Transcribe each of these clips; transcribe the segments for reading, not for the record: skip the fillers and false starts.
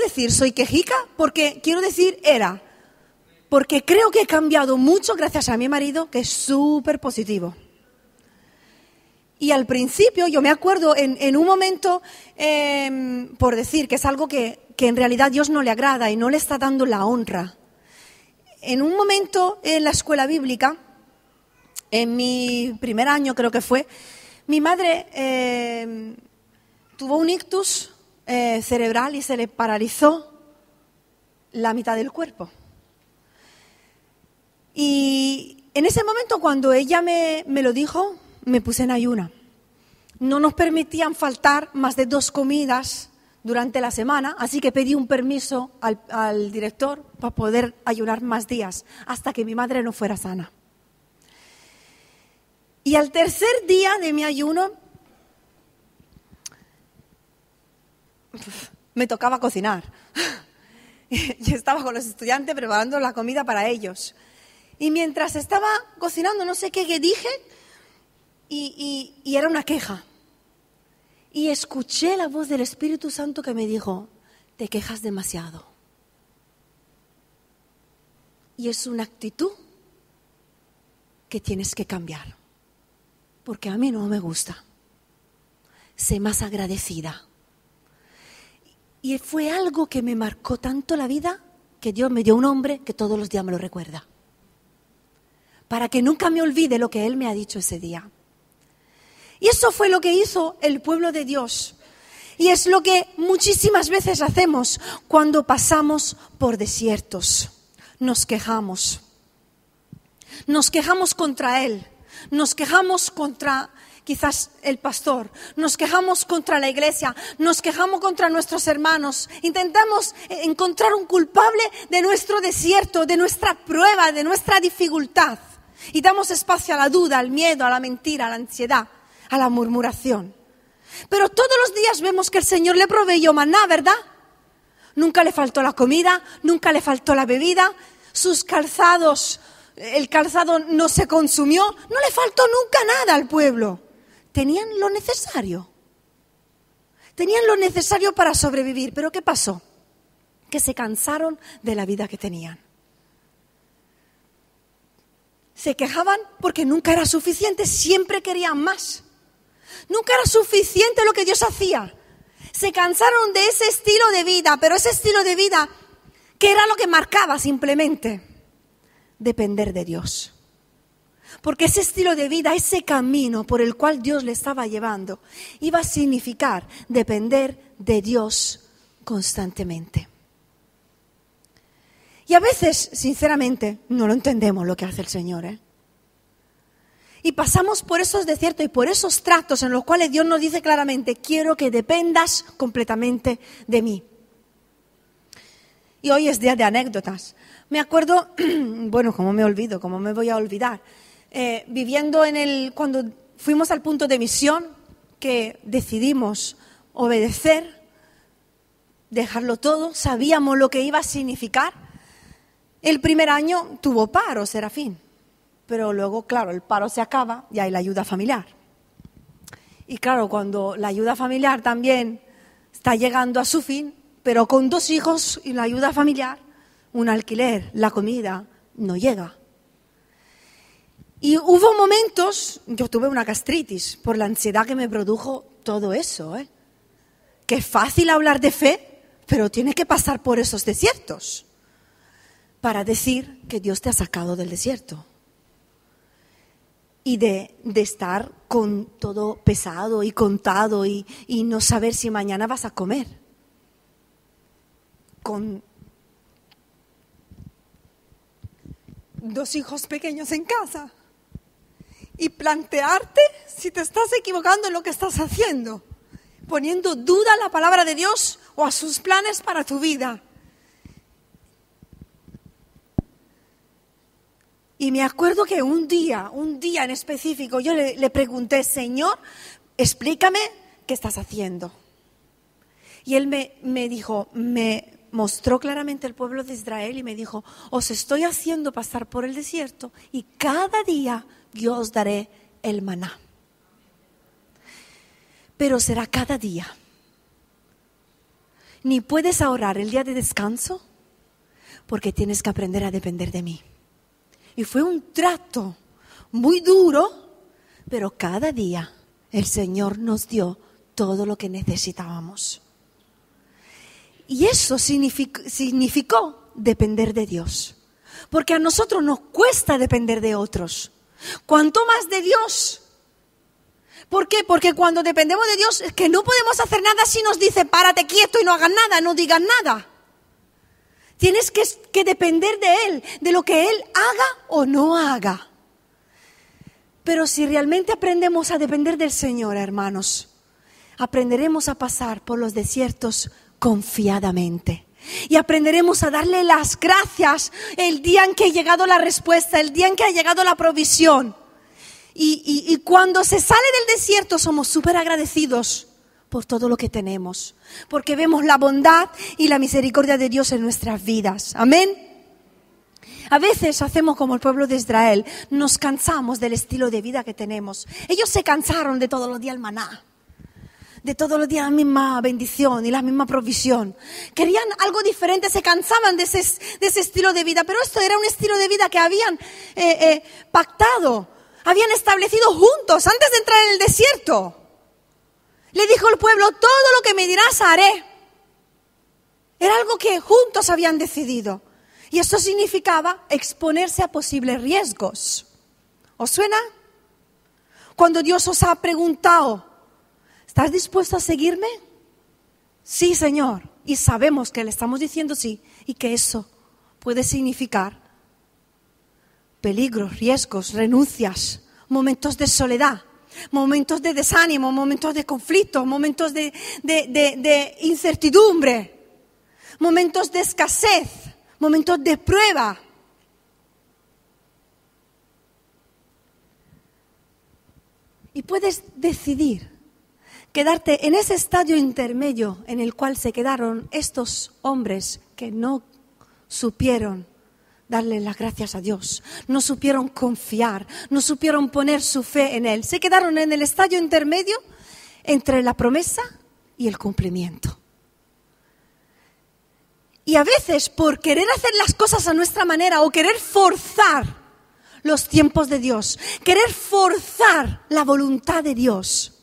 decir soy quejica porque quiero decir era. Porque creo que he cambiado mucho gracias a mi marido, que es súper positivo. Y al principio, yo me acuerdo en un momento, por decir que es algo que en realidad Dios no le agrada y no le está dando la honra. En un momento en la escuela bíblica, en mi primer año creo que fue, mi madre tuvo un ictus cerebral y se le paralizó la mitad del cuerpo. Y en ese momento cuando ella me lo dijo, me puse en ayuna. No nos permitían faltar más de 2 comidas durante la semana, así que pedí un permiso al director para poder ayunar más días, hasta que mi madre no fuera sana. Y al tercer día de mi ayuno, me tocaba cocinar. Yo estaba con los estudiantes preparando la comida para ellos. Y mientras estaba cocinando, no sé qué dije, y era una queja. Y escuché la voz del Espíritu Santo que me dijo, te quejas demasiado. Y es una actitud que tienes que cambiar. Porque a mí no me gusta. Sé más agradecida. Y fue algo que me marcó tanto la vida que Dios me dio un hombre que todos los días me lo recuerda. Para que nunca me olvide lo que Él me ha dicho ese día. Y eso fue lo que hizo el pueblo de Dios. Y es lo que muchísimas veces hacemos cuando pasamos por desiertos. Nos quejamos. Nos quejamos contra Él. Nos quejamos contra quizás el pastor. Nos quejamos contra la iglesia. Nos quejamos contra nuestros hermanos. Intentamos encontrar un culpable de nuestro desierto, de nuestra prueba, de nuestra dificultad. Y damos espacio a la duda, al miedo, a la mentira, a la ansiedad, a la murmuración. Pero todos los días vemos que el Señor le proveyó maná, ¿verdad? Nunca le faltó la comida, nunca le faltó la bebida, sus calzados, el calzado no se consumió, no le faltó nunca nada al pueblo. Tenían lo necesario. Tenían lo necesario para sobrevivir. ¿Pero qué pasó? Que se cansaron de la vida que tenían. Se quejaban porque nunca era suficiente, siempre querían más. Nunca era suficiente lo que Dios hacía. Se cansaron de ese estilo de vida, pero ese estilo de vida, ¿qué era lo que marcaba simplemente? Depender de Dios. Porque ese estilo de vida, ese camino por el cual Dios le estaba llevando, iba a significar depender de Dios constantemente. Y a veces, sinceramente, no lo entendemos lo que hace el Señor, Y pasamos por esos desiertos y por esos tratos en los cuales Dios nos dice claramente, quiero que dependas completamente de mí. Y hoy es día de anécdotas. Me acuerdo, bueno, ¿cómo me olvido? ¿Cómo me voy a olvidar? Viviendo cuando fuimos al punto de misión, que decidimos obedecer, dejarlo todo, sabíamos lo que iba a significar. El primer año tuvo paro, Serafín. Pero luego, claro, el paro se acaba y hay la ayuda familiar. Y claro, cuando la ayuda familiar también está llegando a su fin, pero con 2 hijos y la ayuda familiar, un alquiler, la comida, no llega. Y hubo momentos, yo tuve una gastritis por la ansiedad que me produjo todo eso, Que es fácil hablar de fe, pero tiene que pasar por esos desiertos para decir que Dios te ha sacado del desierto. Y de estar con todo pesado y contado y no saber si mañana vas a comer. Con 2 hijos pequeños en casa. Y plantearte si te estás equivocando en lo que estás haciendo. Poniendo duda a la palabra de Dios o a sus planes para tu vida. Y me acuerdo que un día en específico, yo le pregunté, Señor, explícame qué estás haciendo. Y Él me dijo, me mostró claramente el pueblo de Israel y me dijo, os estoy haciendo pasar por el desierto y cada día yo os daré el maná. Pero será cada día. ni puedes ahorrar el día de descanso porque tienes que aprender a depender de mí. Y fue un trato muy duro, pero cada día el Señor nos dio todo lo que necesitábamos. Y eso significó depender de Dios. Porque a nosotros nos cuesta depender de otros. ¿Cuánto más de Dios? ¿Por qué? Porque cuando dependemos de Dios es que no podemos hacer nada si nos dice párate quieto y no hagas nada, no digas nada. Tienes que depender de Él, de lo que Él haga o no haga. Pero si realmente aprendemos a depender del Señor, hermanos, aprenderemos a pasar por los desiertos confiadamente. Y aprenderemos a darle las gracias el día en que ha llegado la respuesta, el día en que ha llegado la provisión. Y cuando se sale del desierto somos súper agradecidos por todo lo que tenemos. Porque vemos la bondad y la misericordia de Dios en nuestras vidas. Amén. A veces hacemos como el pueblo de Israel, nos cansamos del estilo de vida que tenemos. Ellos se cansaron de todos los días el maná. De todos los días la misma bendición y la misma provisión. Querían algo diferente, se cansaban de ese estilo de vida. Pero esto era un estilo de vida que habían pactado, habían establecido juntos antes de entrar en el desierto. Le dijo el pueblo, todo lo que me dirás haré. Era algo que juntos habían decidido. Y eso significaba exponerse a posibles riesgos. ¿Os suena? Cuando Dios os ha preguntado, ¿estás dispuesto a seguirme? Sí, Señor. Y sabemos que le estamos diciendo sí y que eso puede significar peligros, riesgos, renuncias, momentos de soledad, momentos de desánimo, momentos de conflicto, momentos de incertidumbre, momentos de escasez, momentos de prueba. Y puedes decidir quedarte en ese estadio intermedio en el cual se quedaron estos hombres que no supieron darle las gracias a Dios, no supieron confiar, no supieron poner su fe en Él. Se quedaron en el estadio intermedio entre la promesa y el cumplimiento. Y a veces por querer hacer las cosas a nuestra manera o querer forzar los tiempos de Dios, querer forzar la voluntad de Dios,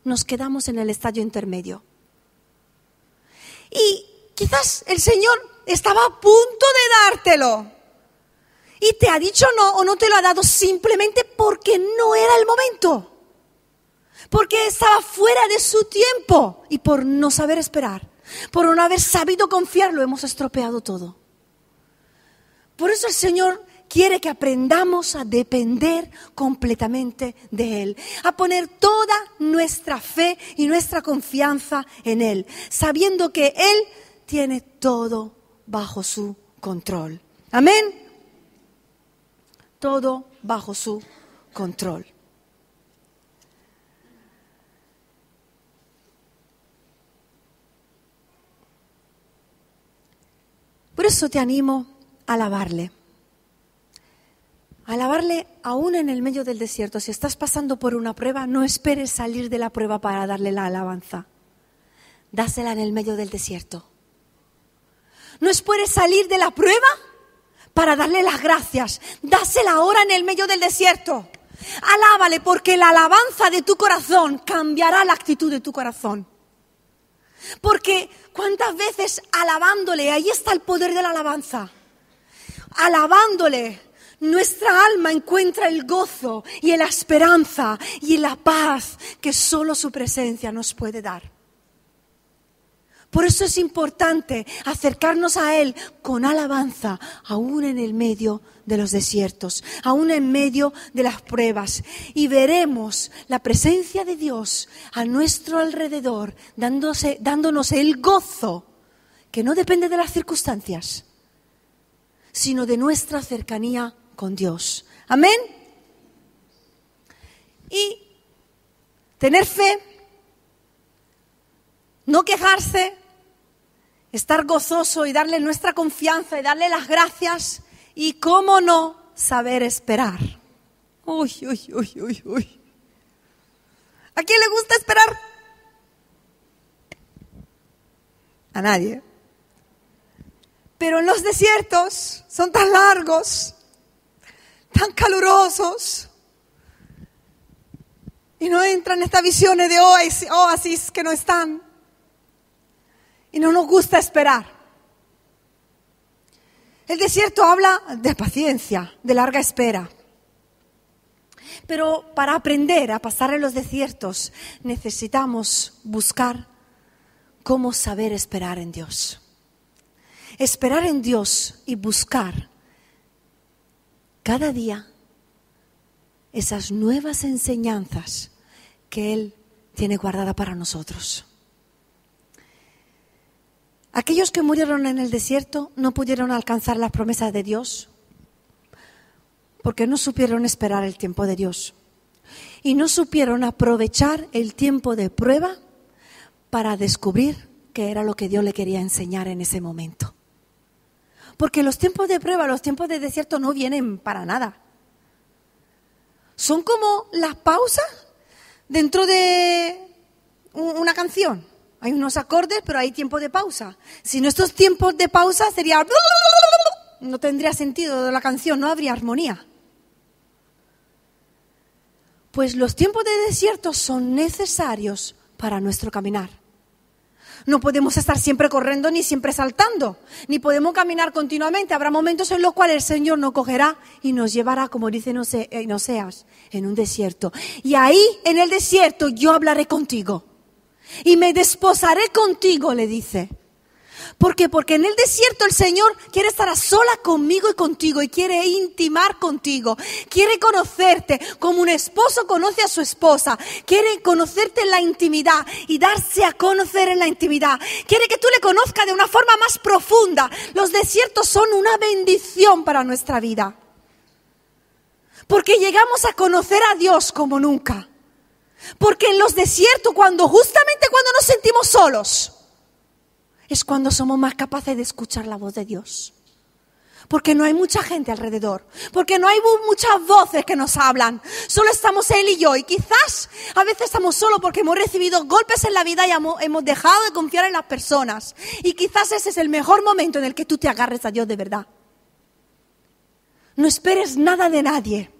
nos quedamos en el estadio intermedio. Y quizás el Señor estaba a punto de dártelo. Y te ha dicho no o no te lo ha dado simplemente porque no era el momento. Porque estaba fuera de su tiempo. Y por no saber esperar, por no haber sabido confiar, lo hemos estropeado todo. Por eso el Señor quiere que aprendamos a depender completamente de Él, a poner toda nuestra fe y nuestra confianza en Él, sabiendo que Él tiene todo bajo su control. Amén. Todo bajo su control. Por eso te animo a alabarle. Alabarle aún en el medio del desierto. Si estás pasando por una prueba, no esperes salir de la prueba para darle la alabanza. Dásela en el medio del desierto. No esperes salir de la prueba para darle las gracias. Dásela ahora en el medio del desierto. Alábale, porque la alabanza de tu corazón cambiará la actitud de tu corazón. Porque cuántas veces alabándole, ahí está el poder de la alabanza. Alabándole, nuestra alma encuentra el gozo y la esperanza y la paz que solo su presencia nos puede dar. Por eso es importante acercarnos a Él con alabanza, aún en el medio de los desiertos, aún en medio de las pruebas. Y veremos la presencia de Dios a nuestro alrededor, dándonos el gozo que no depende de las circunstancias, sino de nuestra cercanía con Dios. Amén. Y tener fe, no quejarse, estar gozoso y darle nuestra confianza y darle las gracias. Y cómo no, saber esperar. Uy, uy, uy, uy, uy. ¿A quién le gusta esperar? A nadie. Pero en los desiertos son tan largos, tan calurosos, y no entran estas visiones de oasis que no están. Y no nos gusta esperar. El desierto habla de paciencia, de larga espera. Pero para aprender a pasar en los desiertos necesitamos buscar cómo saber esperar en Dios. Esperar en Dios y buscar cada día esas nuevas enseñanzas que Él tiene guardada para nosotros. Aquellos que murieron en el desierto no pudieron alcanzar las promesas de Dios porque no supieron esperar el tiempo de Dios y no supieron aprovechar el tiempo de prueba para descubrir qué era lo que Dios le quería enseñar en ese momento. Porque los tiempos de prueba, los tiempos de desierto no vienen para nada. Son como las pausas dentro de una canción. Hay unos acordes, pero hay tiempo de pausa. Si no, estos tiempos de pausa sería... No tendría sentido la canción, no habría armonía. Pues los tiempos de desierto son necesarios para nuestro caminar. No podemos estar siempre corriendo ni siempre saltando, ni podemos caminar continuamente. Habrá momentos en los cuales el Señor nos cogerá y nos llevará, como dice en Oseas, en un desierto. Y ahí, en el desierto, yo hablaré contigo. Y me desposaré contigo, le dice. ¿Por qué? Porque en el desierto el Señor quiere estar a sola conmigo y contigo y quiere intimar contigo. Quiere conocerte como un esposo conoce a su esposa. Quiere conocerte en la intimidad y darse a conocer en la intimidad. Quiere que tú le conozcas de una forma más profunda. Los desiertos son una bendición para nuestra vida. Porque llegamos a conocer a Dios como nunca. Porque en los desiertos, justamente cuando nos sentimos solos, es cuando somos más capaces de escuchar la voz de Dios. Porque no hay mucha gente alrededor. Porque no hay muchas voces que nos hablan. Solo estamos Él y yo. Y quizás a veces estamos solos porque hemos recibido golpes en la vida y hemos dejado de confiar en las personas. Y quizás ese es el mejor momento en el que tú te agarres a Dios de verdad. No esperes nada de nadie.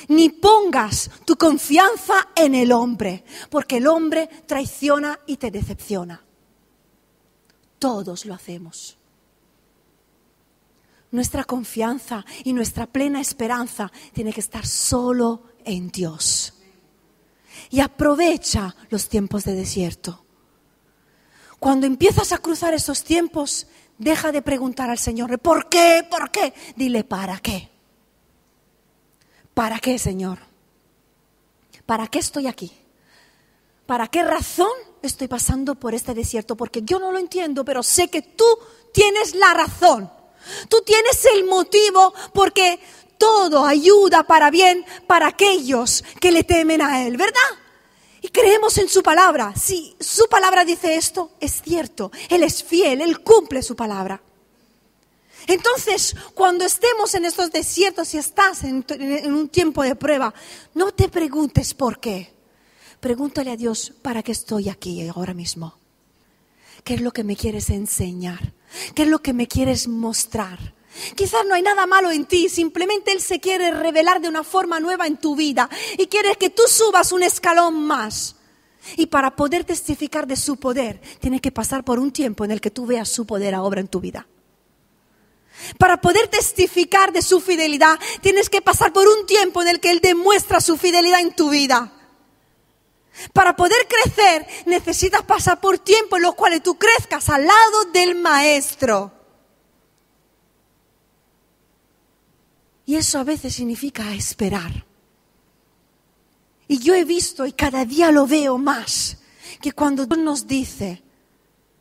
Ni pongas tu confianza en el hombre. Porque el hombre traiciona y te decepciona. Todos lo hacemos. Nuestra confianza y nuestra plena esperanza tiene que estar solo en Dios. Y aprovecha los tiempos de desierto. Cuando empiezas a cruzar esos tiempos, deja de preguntar al Señor, ¿por qué? ¿Por qué? Dile, ¿para qué? ¿Para qué, Señor? ¿Para qué estoy aquí? ¿Para qué razón estoy pasando por este desierto? Porque yo no lo entiendo, pero sé que tú tienes la razón. Tú tienes el motivo porque todo ayuda para bien para aquellos que le temen a Él, ¿verdad? Y creemos en su palabra. Si su palabra dice esto, es cierto. Él es fiel, Él cumple su palabra. Entonces, cuando estemos en estos desiertos y estás en un tiempo de prueba, no te preguntes por qué. Pregúntale a Dios, ¿para qué estoy aquí ahora mismo? ¿Qué es lo que me quieres enseñar? ¿Qué es lo que me quieres mostrar? Quizás no hay nada malo en ti, simplemente Él se quiere revelar de una forma nueva en tu vida y quiere que tú subas un escalón más. Y para poder testificar de su poder, tienes que pasar por un tiempo en el que tú veas su poder a obra en tu vida. Para poder testificar de su fidelidad, tienes que pasar por un tiempo en el que Él demuestra su fidelidad en tu vida. Para poder crecer, necesitas pasar por tiempos en los cuales tú crezcas al lado del Maestro. Y eso a veces significa esperar. Y yo he visto, y cada día lo veo más, que cuando Dios nos dice,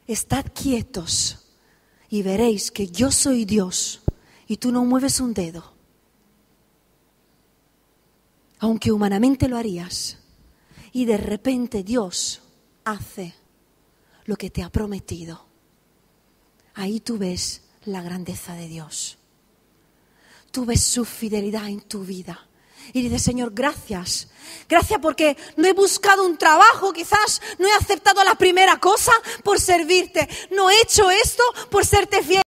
estad quietos y veréis que yo soy Dios, y tú no mueves un dedo, aunque humanamente lo harías, y de repente Dios hace lo que te ha prometido. Ahí tú ves la grandeza de Dios. Tú ves su fidelidad en tu vida. Y dice, Señor, gracias. Gracias porque no he buscado un trabajo, quizás no he aceptado la primera cosa por servirte. No he hecho esto por serte fiel.